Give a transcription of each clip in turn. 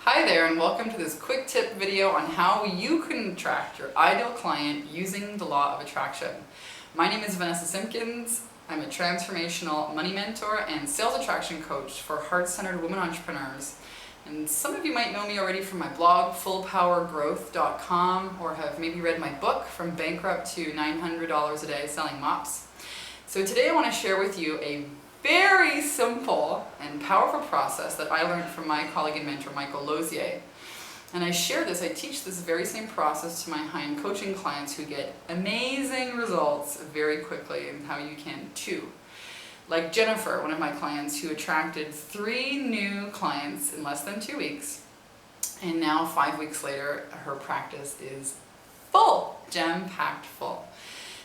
Hi there, and welcome to this quick tip video on how you can attract your ideal client using the law of attraction. My name is Vanessa Simpkins. I'm a transformational money mentor and sales attraction coach for heart-centered women entrepreneurs. And some of you might know me already from my blog, fullpowergrowth.com, or have maybe read my book, From Bankrupt to $900 a Day Selling Mops. So today I want to share with you a very simple and powerful process that I learned from my colleague and mentor, Michael Lozier. And I teach this very same process to my high-end coaching clients who get amazing results very quickly, and how you can too. Like Jennifer, one of my clients who attracted 3 new clients in less than 2 weeks. And now 5 weeks later, her practice is full, jam-packed full.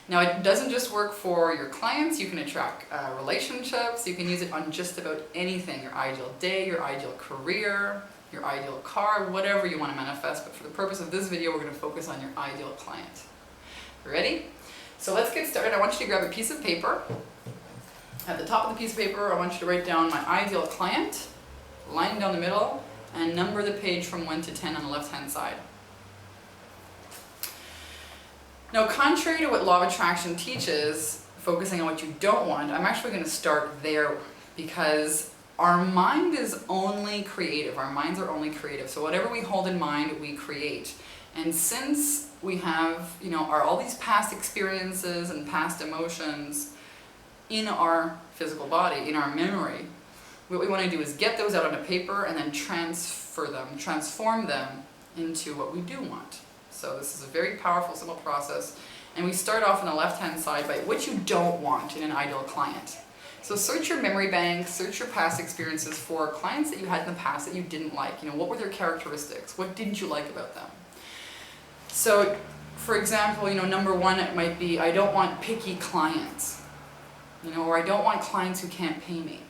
Now, it doesn't just work for your clients. You can attract relationships. You can use it on just about anything. Your ideal day, your ideal career, your ideal car, whatever you want to manifest. But for the purpose of this video, we're going to focus on your ideal client. Ready? So let's get started. I want you to grab a piece of paper. At the top of the piece of paper, I want you to write down my ideal client, line down the middle, and number the page from 1 to 10 on the left-hand side. Now, contrary to what law of attraction teaches, focusing on what you don't want, I'm actually going to start there, because our mind is only creative. Our minds are only creative. So whatever we hold in mind, we create. And since we have, all these past experiences and past emotions in our physical body, in our memory, what we want to do is get those out on a paper and then transform them into what we do want. So this is a very powerful, simple process. And we start off on the left-hand side by what you don't want in an ideal client. So search your memory bank, search your past experiences for clients that you had in the past that you didn't like. What were their characteristics? What didn't you like about them? So, for example, number 1, it might be, I don't want picky clients. Or I don't want clients who can't pay me.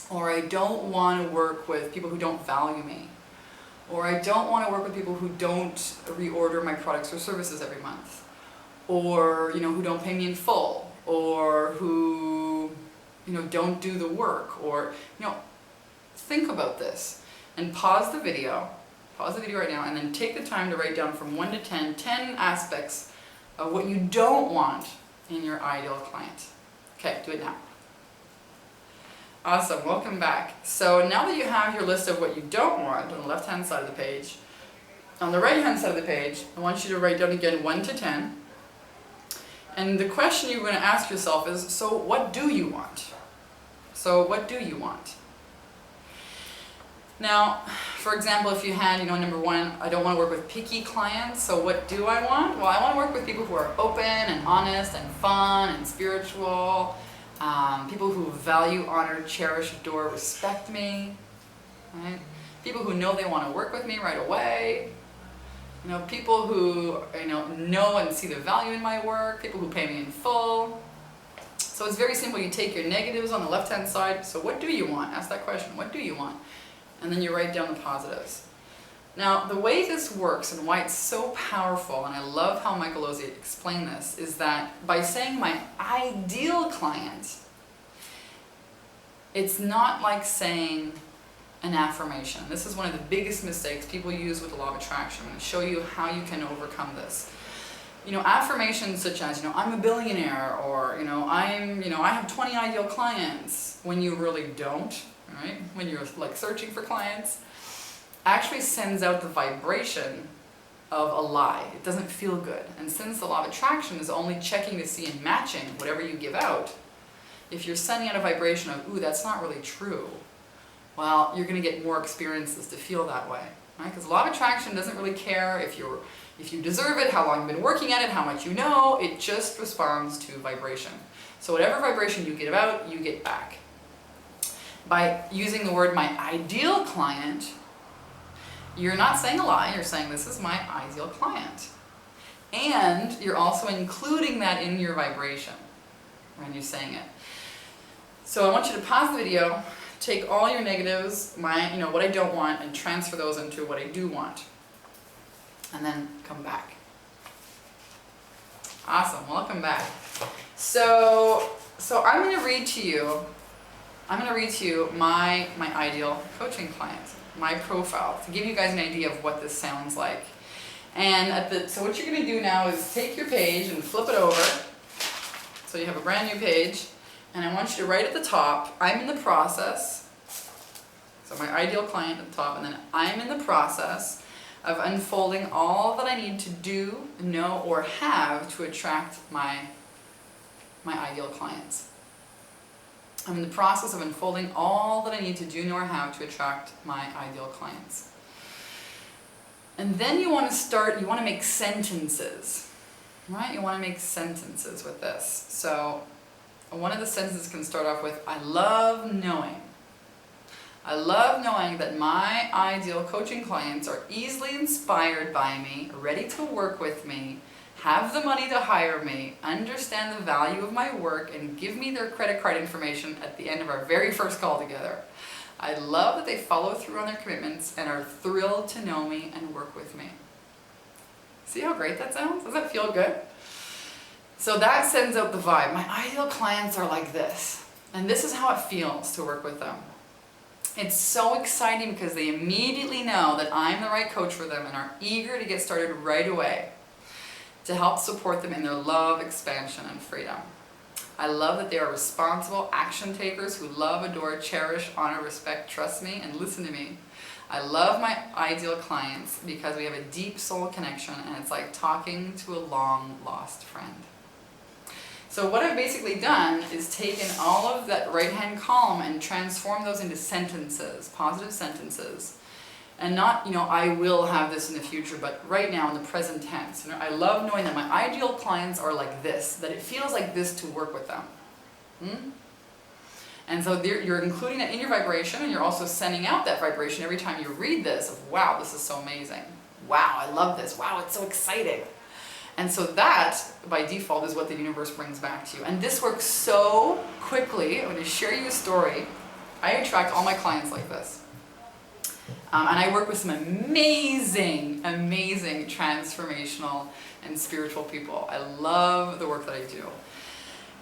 Or I don't want to work with people who don't value me. Or I don't want to work with people who don't reorder my products or services every month. Or, who don't pay me in full. Or who, don't do the work. Or, think about this. And pause the video right now, and then take the time to write down from 1 to 10 aspects of what you don't want in your ideal client. Okay, do it now. Awesome, welcome back. So now that you have your list of what you don't want on the left-hand side of the page, on the right-hand side of the page, I want you to write down again 1 to 10. And the question you're going to ask yourself is, so what do you want? So what do you want? Now, for example, if you had, number 1, I don't want to work with picky clients, so what do I want? Well, I want to work with people who are open and honest and fun and spiritual, people who value, honor, cherish, adore, respect me, right? People who know they want to work with me right away, people who know and see the value in my work, people who pay me in full. So it's very simple. You take your negatives on the left-hand side. So what do you want? Ask that question. What do you want? And then you write down the positives. Now, the way this works and why it's so powerful, and I love how Michael Lozier explained this, is that by saying my ideal client, it's not like saying an affirmation. This is one of the biggest mistakes people use with the law of attraction. I'm going to show you how you can overcome this. Affirmations such as, I'm a billionaire, or, I have 20 ideal clients, when you really don't, right? When you're searching for clients, actually sends out the vibration of a lie. It doesn't feel good. And since the law of attraction is only checking to see and matching whatever you give out, if you're sending out a vibration of, ooh, that's not really true, well, you're going to get more experiences to feel that way, right? Because law of attraction doesn't really care if you deserve it, how long you've been working at it, how much you know. It just responds to vibration. So whatever vibration you give out, you get back. By using the word my ideal client, you're not saying a lie, you're saying this is my ideal client. And you're also including that in your vibration when you're saying it. So I want you to pause the video, take all your negatives, what I don't want, and transfer those into what I do want. And then come back. Awesome, welcome back. So I'm going to read to you I'm going to read to you my ideal coaching client, my profile, to give you guys an idea of what this sounds like. And so what you're going to do now is take your page and flip it over. So you have a brand new page, and I want you to write at the top, I'm in the process. So my ideal client at the top, and then I'm in the process of unfolding all that I need to do, know, or have to attract my ideal clients. I'm in the process of unfolding all that I need to do, know, or have to attract my ideal clients. And then you want to make sentences, right? You want to make sentences with this. So one of the sentences can start off with, I love knowing. I love knowing that my ideal coaching clients are easily inspired by me, ready to work with me, have the money to hire me, understand the value of my work, and give me their credit card information at the end of our very first call together. I love that they follow through on their commitments and are thrilled to know me and work with me. See how great that sounds? Does that feel good? So that sends out the vibe. My ideal clients are like this. And this is how it feels to work with them. It's so exciting because they immediately know that I'm the right coach for them and are eager to get started right away to help support them in their love, expansion, and freedom. I love that they are responsible action takers who love, adore, cherish, honor, respect, trust me, and listen to me. I love my ideal clients because we have a deep soul connection and it's like talking to a long lost friend. So what I've basically done is taken all of that right-hand column and transformed those into sentences, positive sentences. And not, I will have this in the future, but right now in the present tense. I love knowing that my ideal clients are like this, that it feels like this to work with them. And so you're including that in your vibration, and you're also sending out that vibration every time you read this of, wow, this is so amazing. Wow, I love this. Wow, it's so exciting. And so that, by default, is what the universe brings back to you. And this works so quickly. I'm going to share you a story. I attract all my clients like this. And I work with some amazing, amazing transformational and spiritual people. I love the work that I do.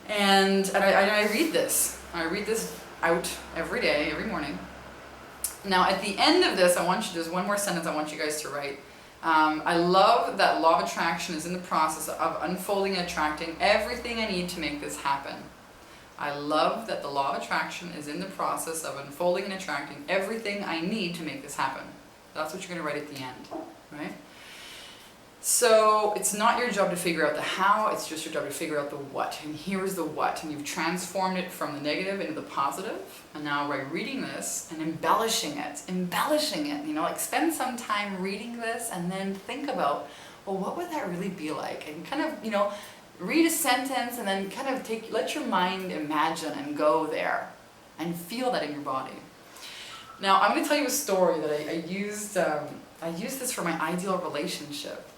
And I read this. I read this out every day, every morning. Now, at the end of this, there's one more sentence I want you guys to write. I love that law of attraction is in the process of unfolding and attracting everything I need to make this happen. I love that the law of attraction is in the process of unfolding and attracting everything I need to make this happen. That's what you're going to write at the end, right? So it's not your job to figure out the how, it's just your job to figure out the what. And here's the what. And you've transformed it from the negative into the positive. And now by reading this and embellishing it, like spend some time reading this and then think about, well, what would that really be like? And kind of, read a sentence and then kind of let your mind imagine and go there and feel that in your body. Now, I'm going to tell you a story that I used. I used this for my ideal relationship.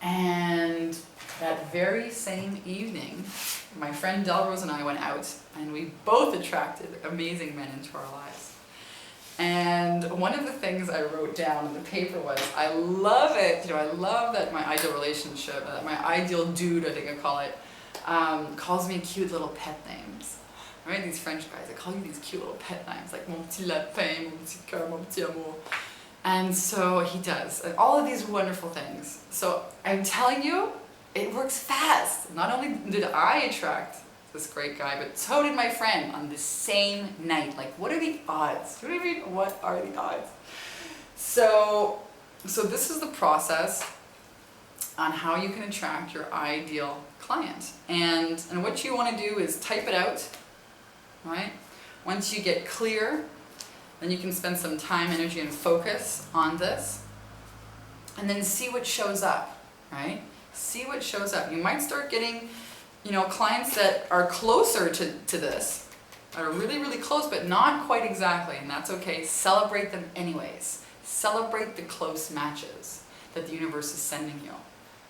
And that very same evening, my friend Delrose and I went out and we both attracted amazing men into our lives. And one of the things I wrote down in the paper was, I love it, I love that my ideal relationship, my ideal dude, I think I call it, calls me cute little pet names. Right? These French guys, they call you these cute little pet names, like mon petit lapin, mon petit cœur, mon petit amour. And so he does, and all of these wonderful things. So I'm telling you, it works fast. Not only did I attract this great guy, but so did my friend on the same night. Like, what are the odds? What do you mean, what are the odds? So this is the process on how you can attract your ideal client. And what you want to do is type it out, right? Once you get clear, then you can spend some time, energy, and focus on this. And then see what shows up, right? See what shows up. You might start getting clients that are closer to this, are really, really close, but not quite exactly, and that's okay. Celebrate them anyways. Celebrate the close matches that the universe is sending you.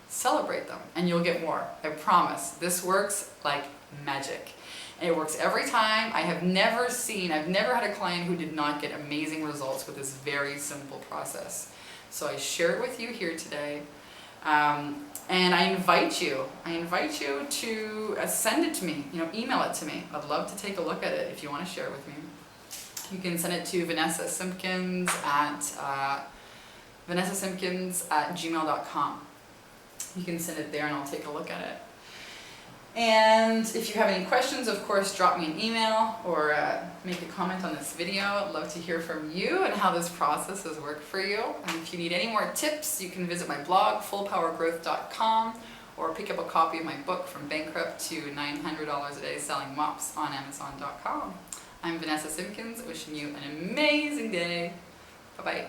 Celebrate them, and you'll get more. I promise. This works like magic. And it works every time. I've never had a client who did not get amazing results with this very simple process. So I share it with you here today. And I invite you to send it to me, email it to me. I'd love to take a look at it if you want to share it with me. You can send it to Vanessa Simpkins at vanessasimpkins@gmail.com. You can send it there and I'll take a look at it. And if you have any questions, of course, drop me an email or make a comment on this video. I'd love to hear from you and how this process has worked for you. And if you need any more tips, you can visit my blog, fullpowergrowth.com, or pick up a copy of my book, From Bankrupt to $900 a Day Selling Mops, on Amazon.com. I'm Vanessa Simpkins, wishing you an amazing day. Bye-bye.